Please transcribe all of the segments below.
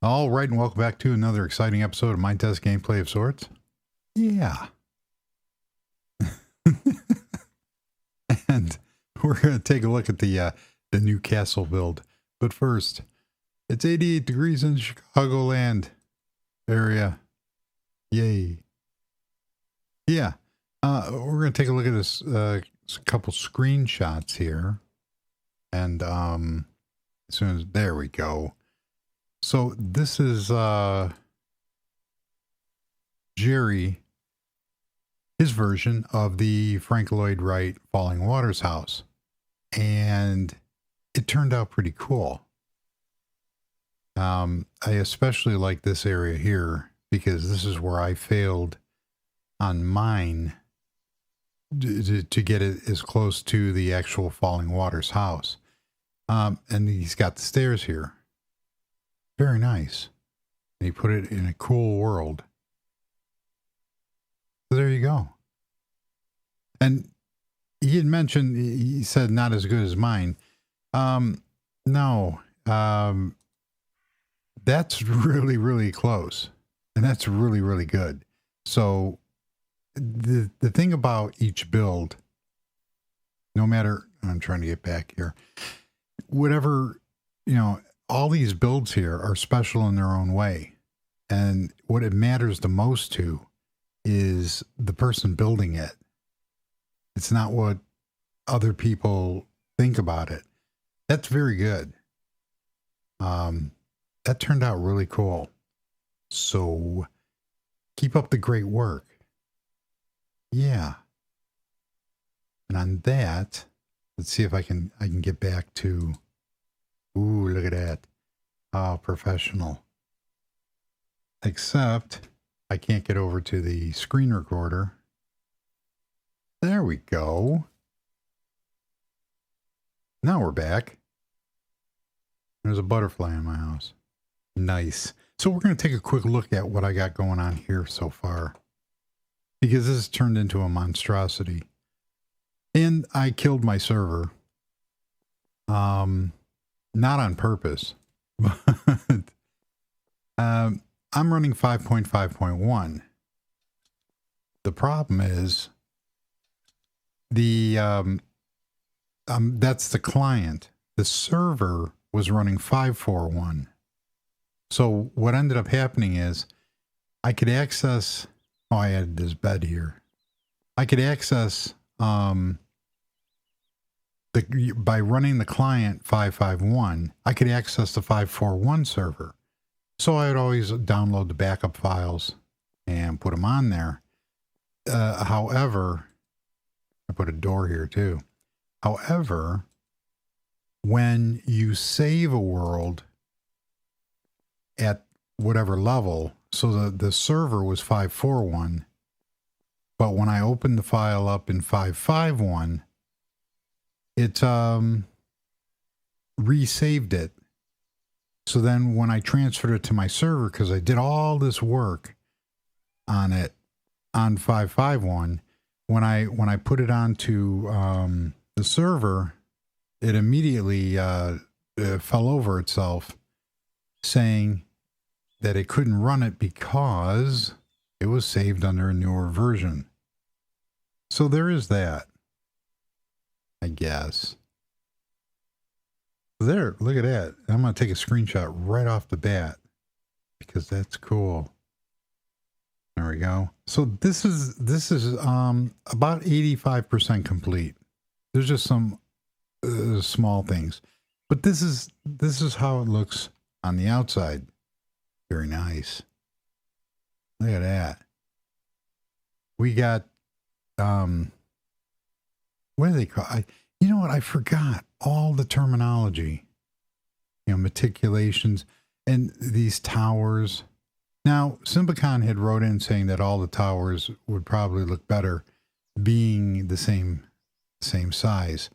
All right, and welcome back to another exciting episode of Minetest gameplay of sorts. Yeah. And we're going to take a look at the new castle build. But first, it's 88 degrees in Chicagoland area. Yay. Yeah. We're going to take a look at this couple screenshots here. And as soon as, there we go. So this is Jerry, his version of the Frank Lloyd Wright Falling Waters house. And it turned out pretty cool. I especially like this area here because this is where I failed on mine to get it as close to the actual Falling Waters house. And he's got the stairs here. Very nice. And he put it in a cool world. So there you go. And he had mentioned, he said not as good as mine. No. That's really, really close. And that's really, really good. So the thing about each build, no matter, I'm trying to get back here, whatever, you know, all these builds here are special in their own way. And what it matters the most to is the person building it. It's not what other people think about it. That's very good. That turned out really cool. So keep up the great work. Yeah. And on that, let's see if I can get back to, ooh, look at that. Oh, professional. Except I can't get over to the screen recorder. There we go. Now we're back. There's a butterfly in my house. Nice. So we're going to take a quick look at what I got going on here so far. Because this has turned into a monstrosity. And I killed my server. Not on purpose, but I'm running 5.5.1. The problem is that's the client. The server was running 5.4.1. So what ended up happening is I could access, oh, I added this bed here. I could access, by running the client 5.5.1, I could access the 5.4.1 server. So I would always download the backup files and put them on there. However, I put a door here too. However, when you save a world at whatever level, so the server was 5.4.1, but when I opened the file up in 5.5.1, it resaved it. So then when I transferred it to my server, because I did all this work on it on 5.5.1, when I put it onto the server, it immediately fell over itself, saying that it couldn't run it because it was saved under a newer version. So there is that, I guess. There, look at that. I'm going to take a screenshot right off the bat because that's cool. There we go. So this is about 85% complete. There's just some small things, but this is how it looks on the outside. Very nice. Look at that. We got what do they call? You know what? I forgot all the terminology. You know, meticulations and these towers. Now, Symbicon had wrote in saying that all the towers would probably look better being the same size.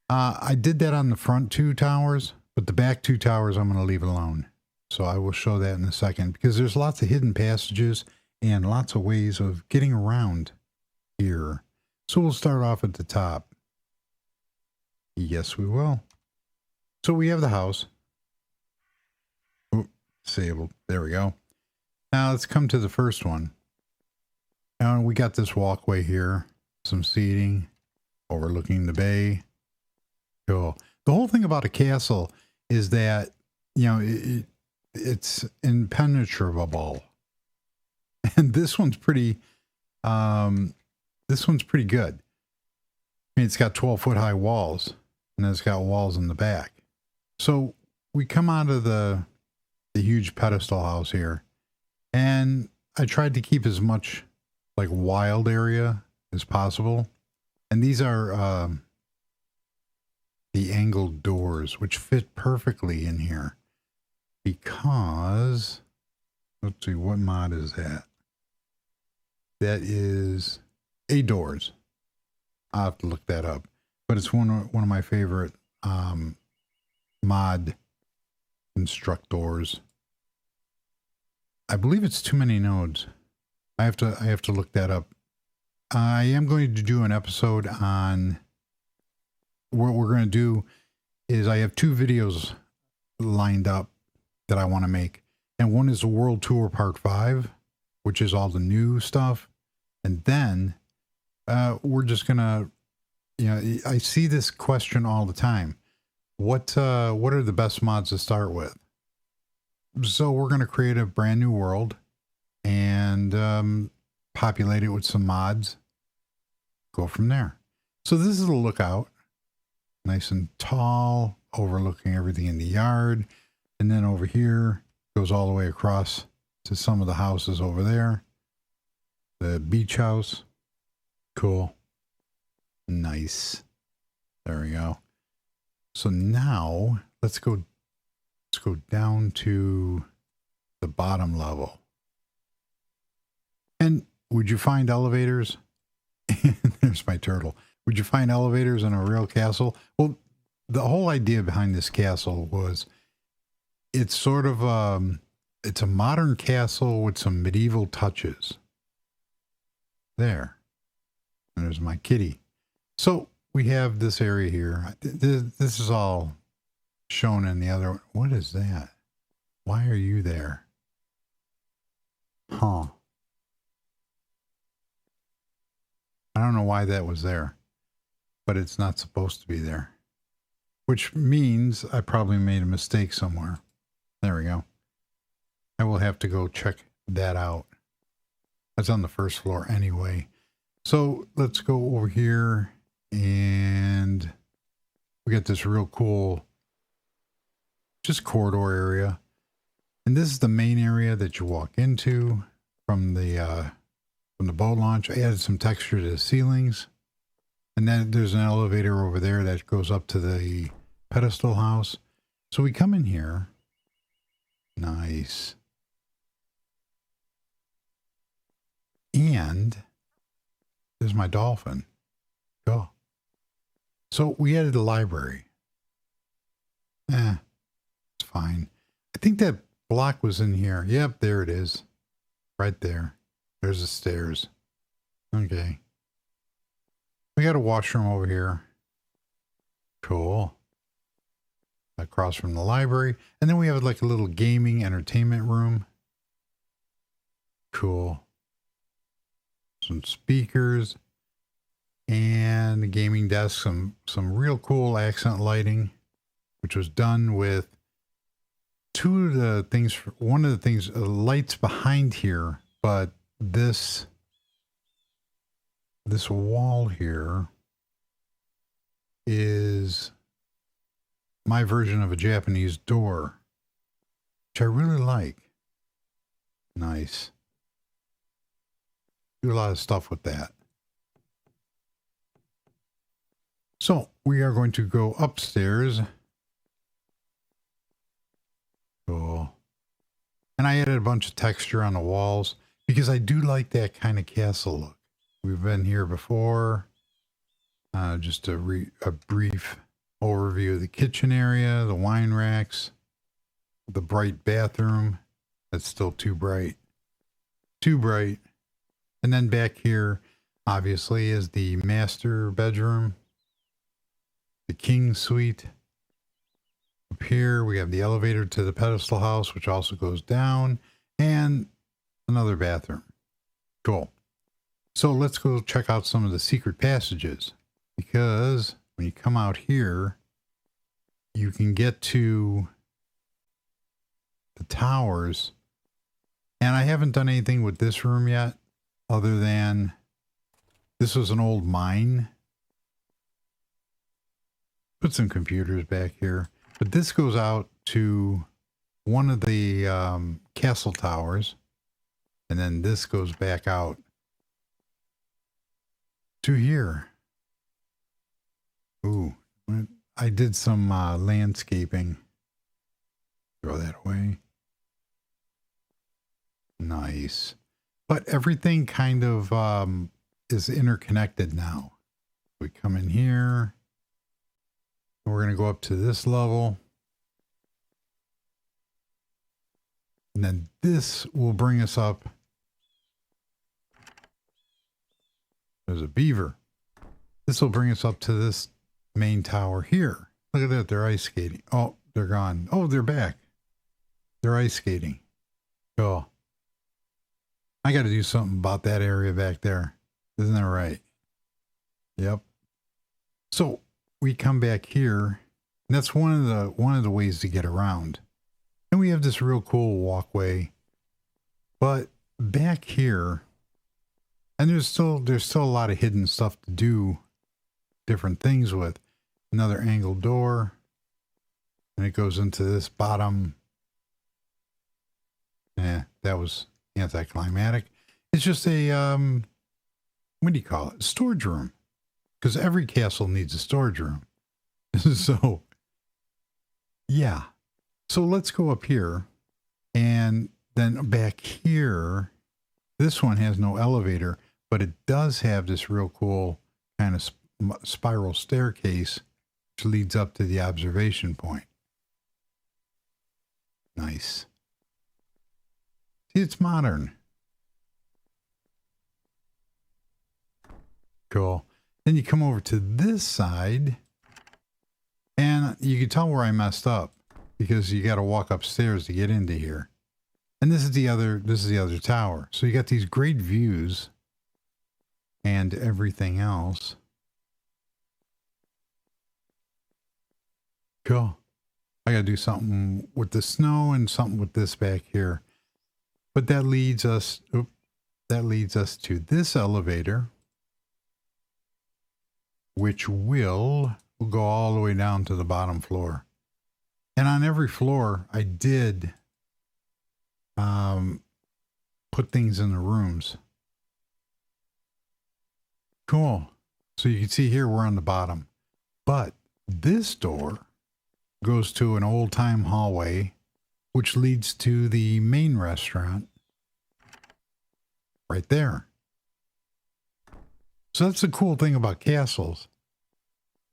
I did that on the front two towers, but the back two towers I'm going to leave alone. So I will show that in a second because there's lots of hidden passages and lots of ways of getting around here. So we'll start off at the top. Yes, we will. So we have the house. Oops. disabled. There we go. Now let's come to the first one. Now we got this walkway here, some seating overlooking the bay. Cool. The whole thing about a castle is that, you know, it's impenetrable. And this one's pretty good. I mean, it's got 12-foot high walls, and it's got walls in the back. So we come out of the huge pedestal house here, and I tried to keep as much like wild area as possible. And these are the angled doors, which fit perfectly in here because, let's see, what mod is that? That is A-Doors. I'll have to look that up, but it's one of my favorite mod constructors. I believe it's too many nodes. I have to look that up. I am going to do an episode on what we're going to do. Is I have 2 videos lined up that I want to make, and one is the World Tour Part 5, which is all the new stuff, and then we're just gonna, you know, I see this question all the time. What are the best mods to start with? So we're going to create a brand new world and populate it with some mods. Go from there. So this is a lookout, nice and tall, overlooking everything in the yard. And then over here goes all the way across to some of the houses over there. The beach house. Cool. Nice. There we go. So now let's go down to the bottom level. And would you find elevators? There's my turtle. Would you find elevators in a real castle? Well, the whole idea behind this castle was it's sort of it's a modern castle with some medieval touches. There. And there's my kitty. So we have this area here. This is all shown in the other. What is that? Why are you there? Huh. I don't know why that was there, but it's not supposed to be there, which means I probably made a mistake somewhere. There we go. I will have to go check that out. That's on the first floor anyway. So let's go over here, and we got this real cool just corridor area. And this is the main area that you walk into from the boat launch. I added some texture to the ceilings. And then there's an elevator over there that goes up to the pedestal house. So we come in here. Nice. And there's my dolphin. Go. So we added a library. It's fine. I think that block was in here. Yep, there it is. Right there. There's the stairs. Okay. We got a washroom over here. Cool. Across from the library. And then we have like a little gaming entertainment room. Cool. Some speakers. And a gaming desk. Some real cool accent lighting, which was done with two of the things. One of the things, lights behind here, but this wall here is my version of a Japanese door, which I really like. Nice. Do a lot of stuff with that. So we are going to go upstairs. Cool. And I added a bunch of texture on the walls because I do like that kind of castle look. We've been here before. Just a brief overview of the kitchen area, the wine racks, the bright bathroom. That's still too bright. Too bright. And then back here, obviously, is the master bedroom, the king suite. Up here, we have the elevator to the pedestal house, which also goes down, and another bathroom. Cool. So let's go check out some of the secret passages, because when you come out here, you can get to the towers. And I haven't done anything with this room yet, other than this was an old mine. Put some computers back here. But this goes out to one of the castle towers. And then this goes back out to here. Ooh, I did some landscaping. Throw that away. Nice. But everything kind of is interconnected now. We come in here. We're going to go up to this level. And then this will bring us up. There's a beaver. This will bring us up to this main tower here. Look at that. They're ice skating. Oh, they're gone. Oh, they're back. They're ice skating. Cool. I got to do something about that area back there. Isn't that right? Yep. So we come back here, and that's one of the ways to get around. And we have this real cool walkway. But back here, and there's still a lot of hidden stuff to do different things with. Another angled door, and it goes into this bottom. That was anticlimactic. It's just a what do you call it? Storage room. Because every castle needs a storage room. So yeah. So let's go up here, and then back here, this one has no elevator, but it does have this real cool kind of spiral staircase which leads up to the observation point. Nice. See, it's modern. Cool. Then you come over to this side, and you can tell where I messed up because you got to walk upstairs to get into here. And this is the other tower. So you got these great views and everything else. Cool. I got to do something with the snow and something with this back here. But that leads us to this elevator, which will go all the way down to the bottom floor. And on every floor, I did put things in the rooms. Cool. So you can see here we're on the bottom. But this door goes to an old-time hallway, which leads to the main restaurant right there. So that's the cool thing about castles,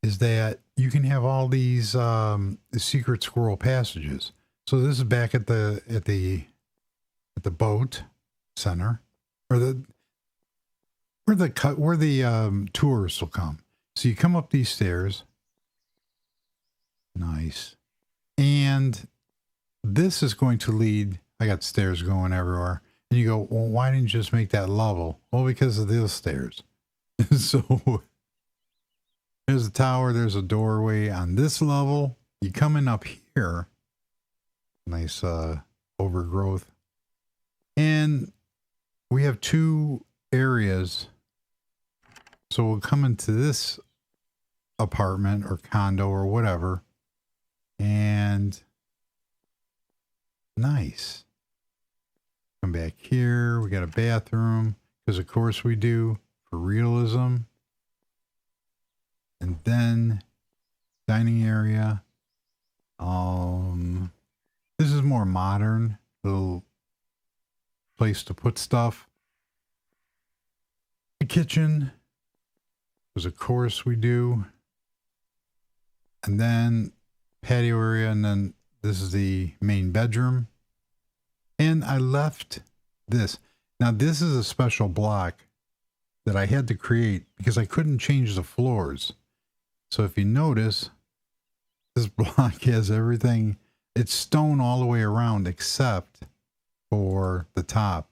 is that you can have all these secret squirrel passages. So this is back at the boat center, or where the tourists will come. So you come up these stairs. Nice. And this is going to lead, I got stairs going everywhere. And you go, well, why didn't you just make that level? Well, because of those stairs. So there's a tower, there's a doorway on this level. You come in up here. Nice overgrowth. And we have two areas. So we'll come into this apartment or condo or whatever. And nice. Come back here. We got a bathroom, because of course we do, for realism. And then dining area. This is more modern, little place to put stuff. The kitchen, because of course we do. And then patio area, and then this is the main bedroom. And I left this. Now this is a special block that I had to create because I couldn't change the floors. So if you notice, This block has everything. It's stone all the way around except for the top.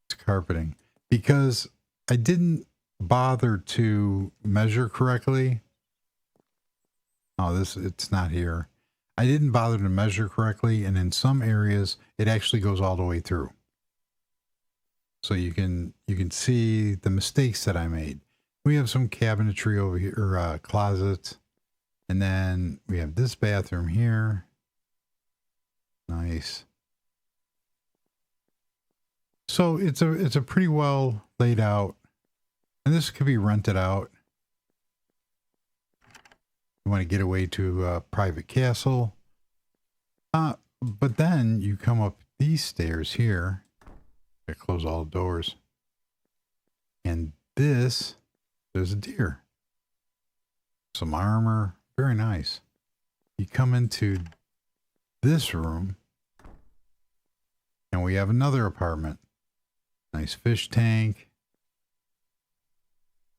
It's carpeting. Because I didn't bother to measure correctly. Oh, it's not here. I didn't bother to measure correctly, and in some areas it actually goes all the way through. So you can see the mistakes that I made. We have some cabinetry over here, or closets. And then we have this bathroom here. Nice. So it's a pretty well laid out, and this could be rented out. You want to get away to a private castle. But then you come up these stairs here. I close all the doors. And there's a deer. Some armor. Very nice. You come into this room, and we have another apartment. Nice fish tank.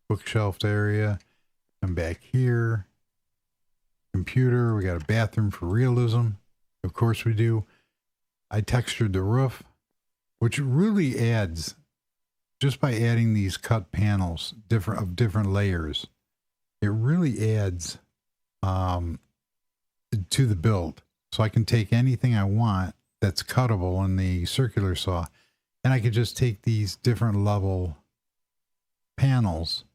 Bookshelf area. Come back here. Computer. We got a bathroom for realism. Of course we do. I textured the roof, which really adds, just by adding these cut panels of different layers, it really adds to the build. So I can take anything I want that's cuttable in the circular saw, and I could just take these different level panels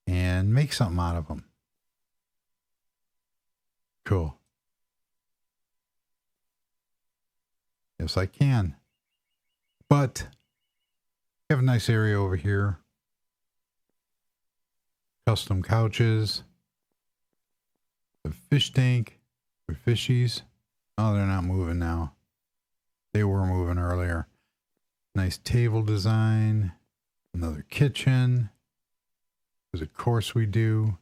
and make something out of them. Cool. Yes, I can. But we have a nice area over here. Custom couches. A fish tank for fishies. Oh, they're not moving now. They were moving earlier. Nice table design. Another kitchen. Because of course we do.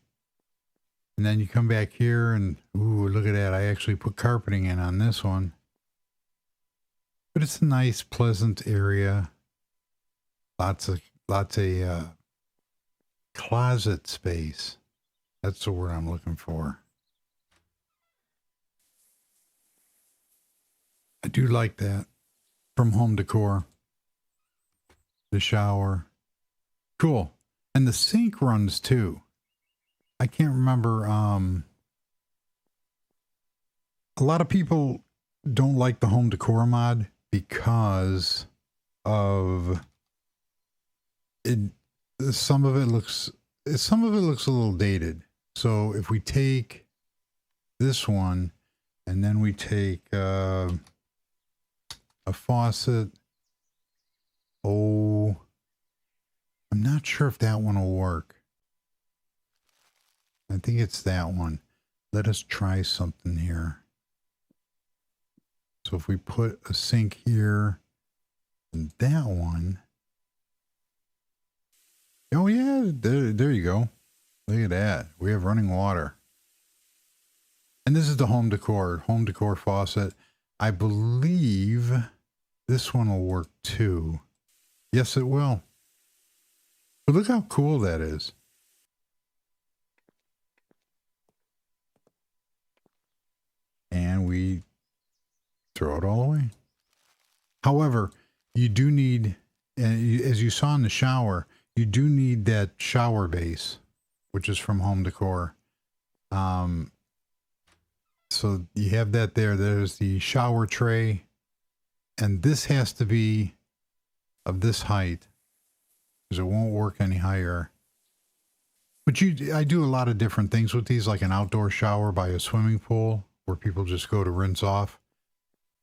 And then you come back here and, ooh, look at that. I actually put carpeting in on this one. But it's a nice, pleasant area. Lots of closet space. That's the word I'm looking for. I do like that. From Home Decor. The shower. Cool. And the sink runs too. I can't remember. A lot of people don't like the Home Decor mod because of it. Some of it looks a little dated. So if we take this one and then we take a faucet, I'm not sure if that one will work. I think it's that one. Let us try something here. So if we put a sink here and that one. Oh yeah, there you go. Look at that. We have running water. And this is the Home Decor faucet. I believe this one will work too. Yes, it will. But look how cool that is. And we throw it all away. However, you do need, as you saw in the shower, you do need that shower base, which is from Home Decor. So you have that there. There's the shower tray. And this has to be of this height because it won't work any higher. But I do a lot of different things with these, like an outdoor shower by a swimming pool where people just go to rinse off.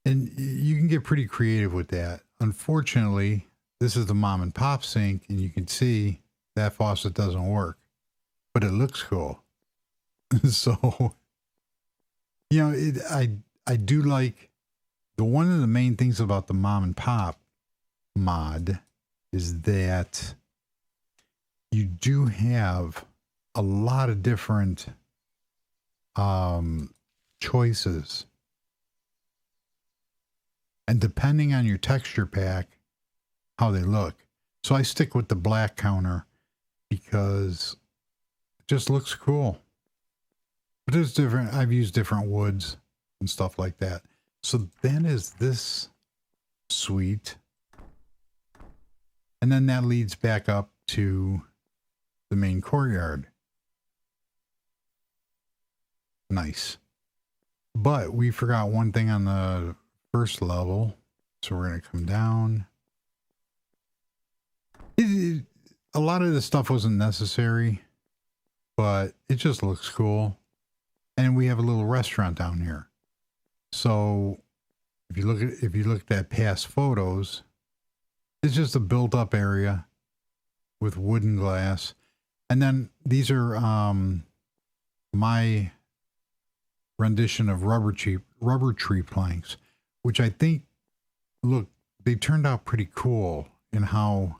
And you can get pretty creative with that. Unfortunately, this is the mom and pop sink, and you can see that faucet doesn't work, but it looks cool. So, you know, I do like one of the main things about the mom and pop mod is that you do have a lot of different choices. And depending on your texture pack, how they look. So I stick with the black counter because it just looks cool. But there's different, I've used different woods and stuff like that. So then is this suite. And then that leads back up to the main courtyard. Nice. But we forgot one thing on the first level. So we're going to come down. A lot of this stuff wasn't necessary, but it just looks cool. And we have a little restaurant down here. So if you look at that past photos, it's just a built up area with wooden glass. And then these are my rendition of rubber tree planks, which I think, look, they turned out pretty cool in how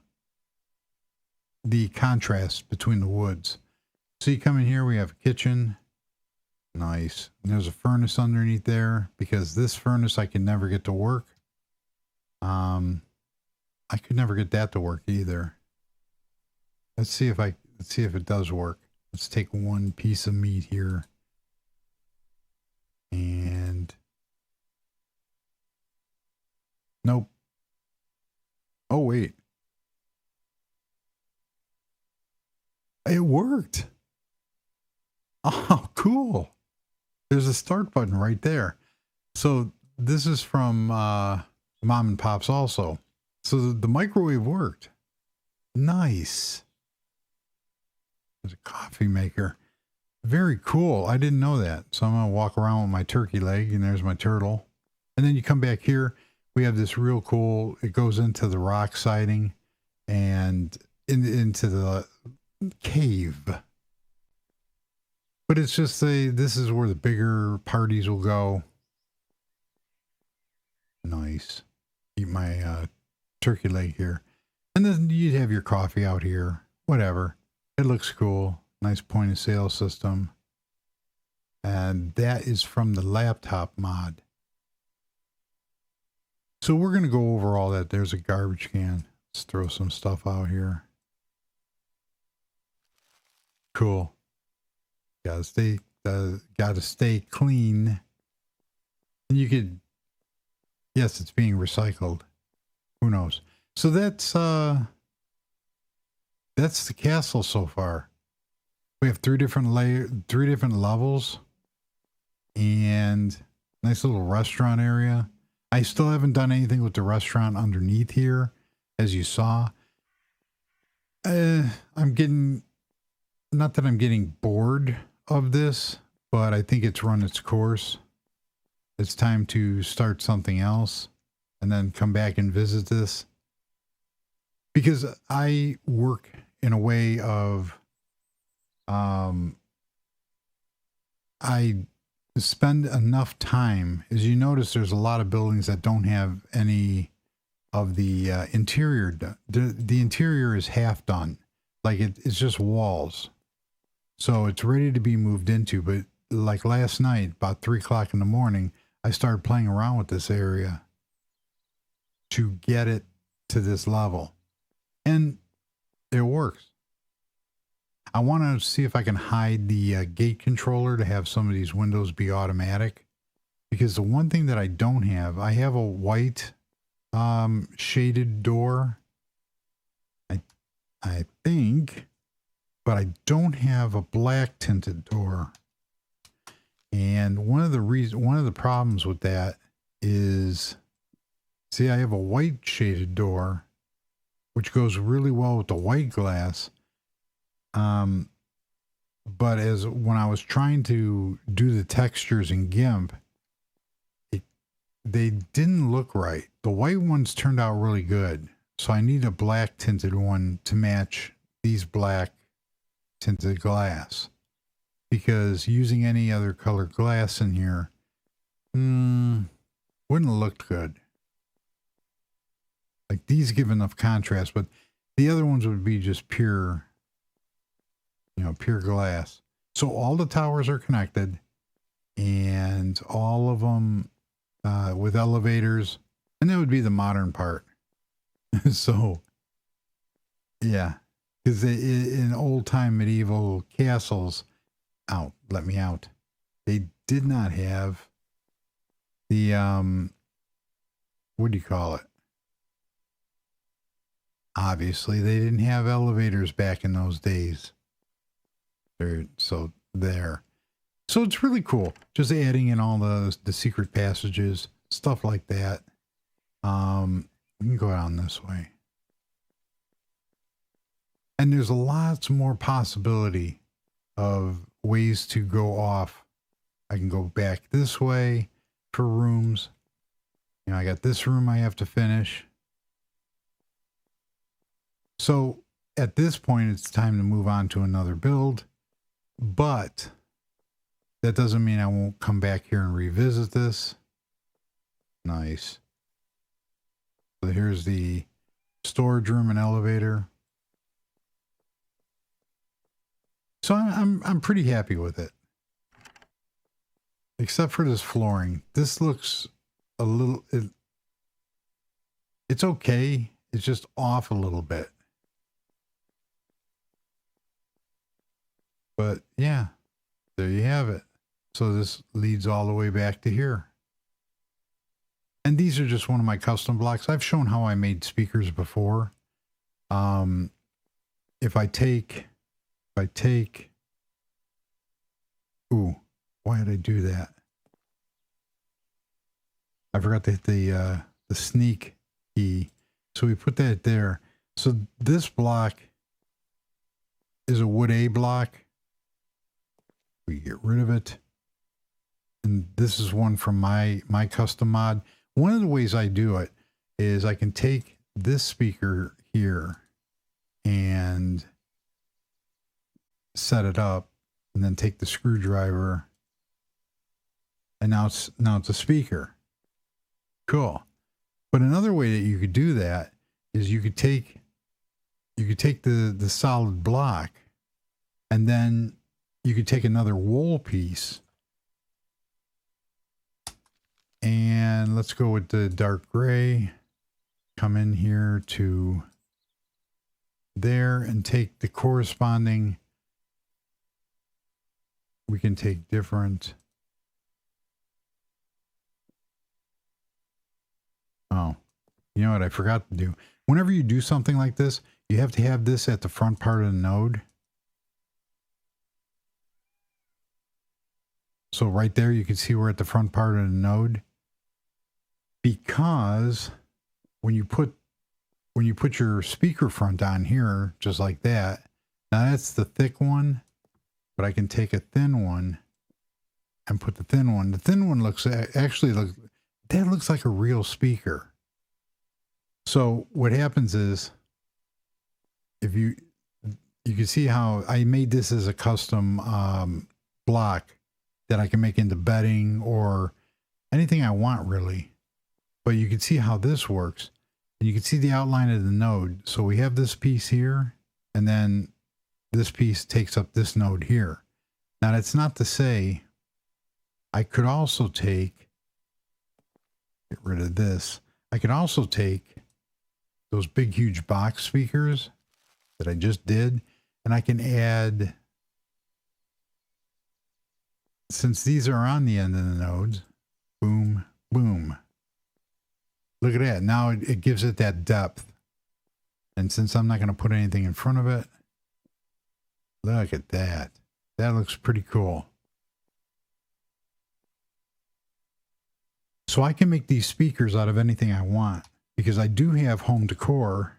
the contrast between the woods. So you come in here, we have a kitchen. Nice. And there's a furnace underneath there, because this furnace I can never get to work. I could never get that to work either. Let's see if it does work. Let's take one piece of meat here. And nope. Oh, wait. It worked. Oh, cool. There's a start button right there. So this is from Mom and Pop's also. So the microwave worked. Nice. There's a coffee maker. Very cool. I didn't know that. So I'm going to walk around with my turkey leg, and there's my turtle. And then you come back here. We have this real cool, it goes into the rock siding and into the cave. But it's just this is where the bigger parties will go. Nice. Eat my turkey leg here. And then you'd have your coffee out here. Whatever. It looks cool. Nice point of sale system. And that is from the laptop mod. So we're going to go over all that. There's a garbage can. Let's throw some stuff out here. Cool. Gotta stay clean. And you could, yes, it's being recycled. Who knows? So that's the castle so far. We have three different levels, and nice little restaurant area. I still haven't done anything with the restaurant underneath here, as you saw. I'm getting, not that I'm getting bored of this, but I think it's run its course. It's time to start something else and then come back and visit this, because I work in a way of I spend enough time. As you notice, there's a lot of buildings that don't have any of the interior done. The interior is half done, like it's just walls, so it's ready to be moved into. But like last night, about 3 o'clock in the morning, I started playing around with this area to get it to this level, and it works. I want to see if I can hide the gate controller to have some of these windows be automatic, because the one thing that I don't have, I have a white shaded door, I think, but I don't have a black tinted door. And one of the problems with that is, see, I have a white shaded door, which goes really well with the white glass. But when I was trying to do the textures in GIMP, they didn't look right. The white ones turned out really good. So I need a black tinted one to match these black tinted glass, because using any other color glass in here, wouldn't have looked good. Like these give enough contrast, but the other ones would be just pure, pure glass. So all the towers are connected, and all of them with elevators, and that would be the modern part. So yeah, because in old time medieval castles, let me out. they did not have the, what do you call it? Obviously, they didn't have elevators back in those days. So it's really cool. Just adding in all the secret passages, stuff like that. We can go down this way. And there's lots more possibility of ways to go off. I can go back this way for rooms. You know, I got this room I have to finish. So at this point, it's time to move on to another build. But that doesn't mean I won't come back here and revisit this. Nice. So here's the storage room and elevator. So I'm pretty happy with it. Except for this flooring. This looks a little, it's okay. It's just off a little bit. But yeah, there you have it. So this leads all the way back to here. And these are just one of my custom blocks. I've shown how I made speakers before. If I take, ooh, why did I do that? I forgot to hit the sneak key. So we put that there. So this block is a wood A block. We get rid of it. And this is one from my custom mod. One of the ways I do it is I can take this speaker here and set it up, and then take the screwdriver, and now it's a speaker. Cool. But another way that you could do that is you could take the solid block, and then you could take another wool piece, and let's go with the dark gray, come in here to there and take the corresponding, we can take different, oh, you know what I forgot to do? Whenever you do something like this, you have to have this at the front part of the node. So right there, you can see we're at the front part of the node, because when you put your speaker front on here, just like that, now that's the thick one, but I can take a thin one and put the thin one. The thin one looks like a real speaker. So what happens is, if you can see how I made this as a custom block that I can make into bedding or anything I want, really. But you can see how this works, and you can see the outline of the node. So we have this piece here, and then this piece takes up this node here. Now that's not to say I could also get rid of this. I could also take those big, huge box speakers that I just did, and I can add, since these are on the end of the nodes, boom, boom. Look at that. Now it gives it that depth. And since I'm not going to put anything in front of it, look at that. That looks pretty cool. So I can make these speakers out of anything I want, because I do have home decor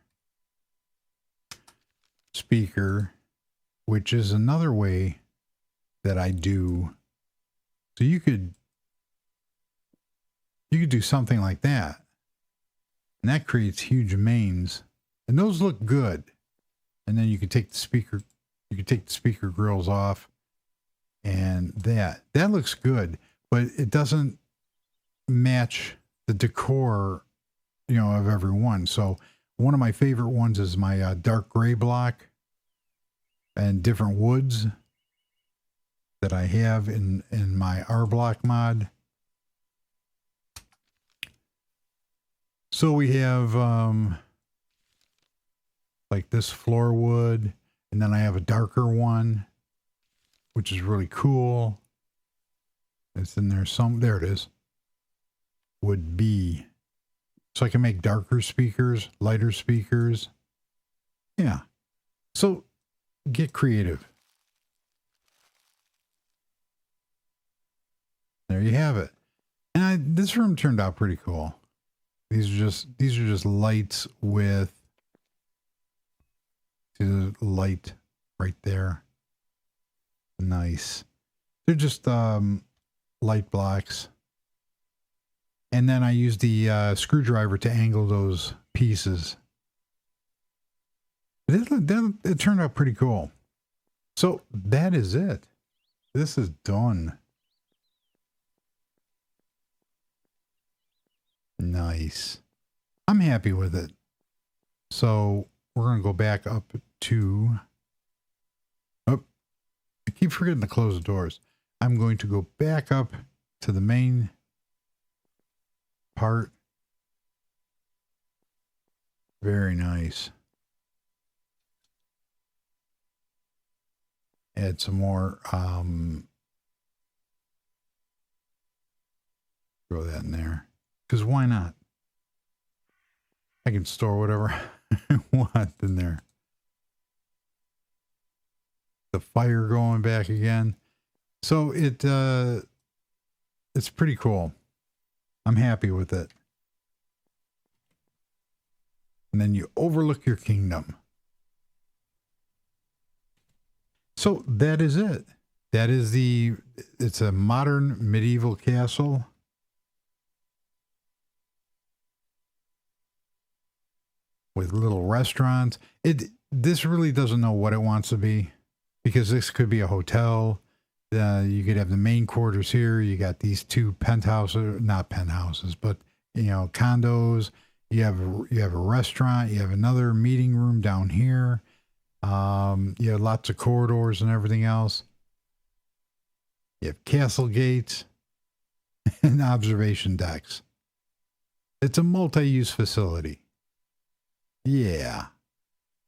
speaker, which is another way that I do. So you could do something like that, and that creates huge mains, and those look good. And then you could take the speaker grills off, and that looks good, but it doesn't match the decor, of every one. So one of my favorite ones is my dark gray block and different woods that I have in my R block mod. So we have like this floor wood, and then I have a darker one, which is really cool. It's in there some. There it is. Would be. So I can make darker speakers, lighter speakers. Yeah. So get creative. There you have it. And this room turned out pretty cool. These are just lights with the light right there. Nice. They're just light blocks. And then I used the screwdriver to angle those pieces. It turned out pretty cool. So that is it. This is done. Nice. I'm happy with it. So we're going to go back up to... Oh, I keep forgetting to close the doors. I'm going to go back up to the main part. Very nice. Add some more, throw that in there. Because why not? I can store whatever I want in there. The fire going back again. So it's pretty cool. I'm happy with it. And then you overlook your kingdom. So that is it. That is it's a modern medieval castle. With little restaurants. This really doesn't know what it wants to be, because this could be a hotel. You could have the main quarters here. You got these two penthouses, not penthouses, but condos. You have a restaurant. You have another meeting room down here. You have lots of corridors and everything else. You have castle gates and observation decks. It's a multi-use facility. Yeah,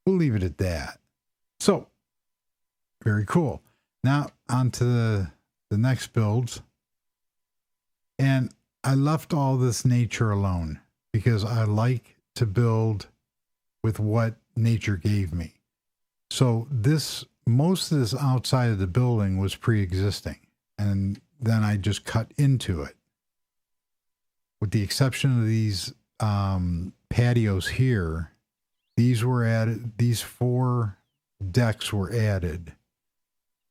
we'll leave it at that. So, very cool. Now, on to the next builds. And I left all this nature alone because I like to build with what nature gave me. So most of this outside of the building was pre-existing. And then I just cut into it. With the exception of these patios here, these were added, these 4 decks were added,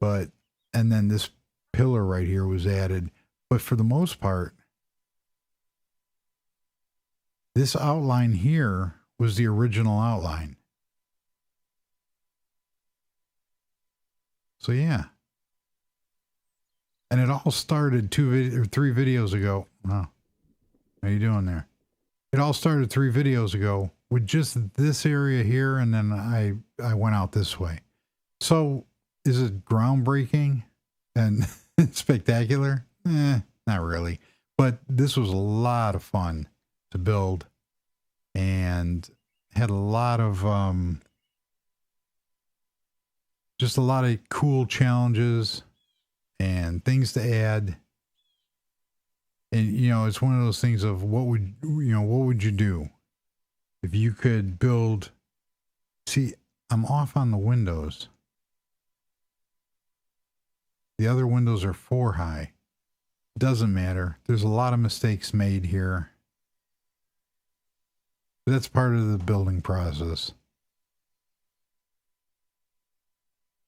and then this pillar right here was added. But for the most part, this outline here was the original outline. So yeah. And it all started 3 videos ago. Wow. How you doing there? It all started 3 videos ago with just this area here, and then I went out this way. So is it groundbreaking and spectacular? Not really. But this was a lot of fun to build, and had a lot of just a lot of cool challenges and things to add. And it's one of those things of what would you do if you could build? See, I'm off on the windows. The other windows are 4 high. Doesn't matter. There's a lot of mistakes made here. That's part of the building process.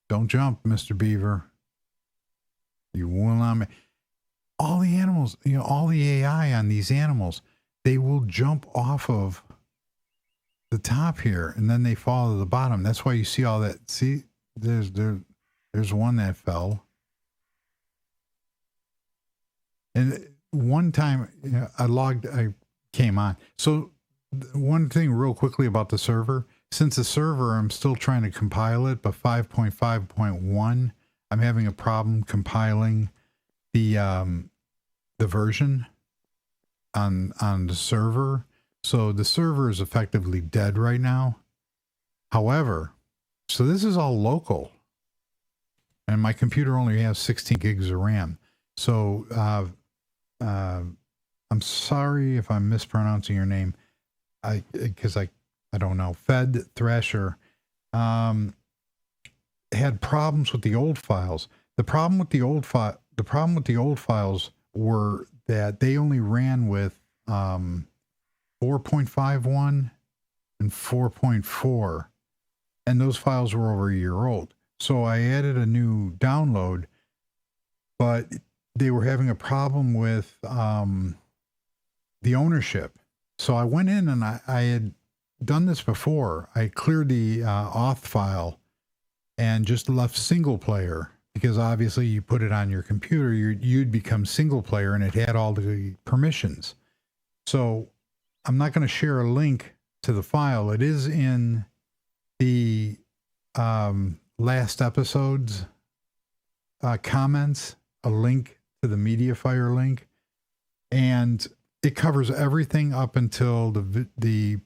Don't jump, Mr. Beaver. You will not make... All the animals, all the AI on these animals, they will jump off of the top here, and then they fall to the bottom. That's why you see all that. See, there's one that fell. And one time I came on. So one thing real quickly about the server, since the server, I'm still trying to compile it, but 5.5.1, I'm having a problem compiling the version on the server. So the server is effectively dead right now. However, so this is all local, and my computer only has 16 gigs of RAM. So I'm sorry if I'm mispronouncing your name. Because I don't know. Fed Thrasher had problems with the old files. The problem with the old files were that they only ran with 4.51 and 4.4, and those files were over a year old. So I added a new download, but they were having a problem with the ownership. So I went in and I had done this before. I cleared the auth file and just left single player, because obviously you put it on your computer, you'd become single player and it had all the permissions. So I'm not going to share a link to the file. It is in the last episode's comments, a link to the MediaFire link, and it covers everything up until the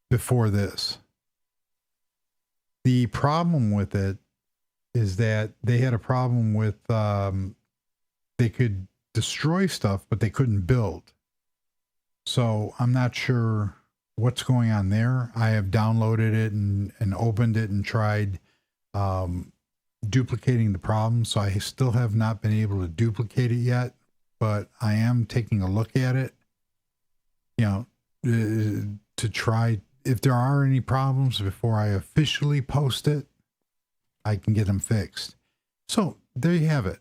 before this. The problem with it is that they had a problem with they could destroy stuff, but they couldn't build. So I'm not sure what's going on there. I have downloaded it and opened it and tried duplicating the problem. So I still have not been able to duplicate it yet, but I am taking a look at it, to try, if there are any problems before I officially post it, I can get them fixed. So there you have it.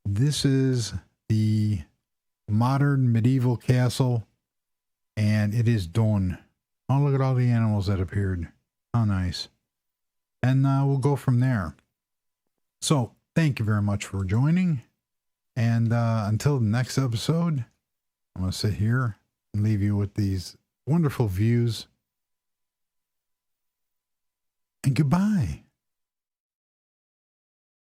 This is the modern medieval castle, and it is done. Oh, look at all the animals that appeared. How nice. And we'll go from there. So thank you very much for joining. And until the next episode, I'm going to sit here and leave you with these wonderful views. And goodbye.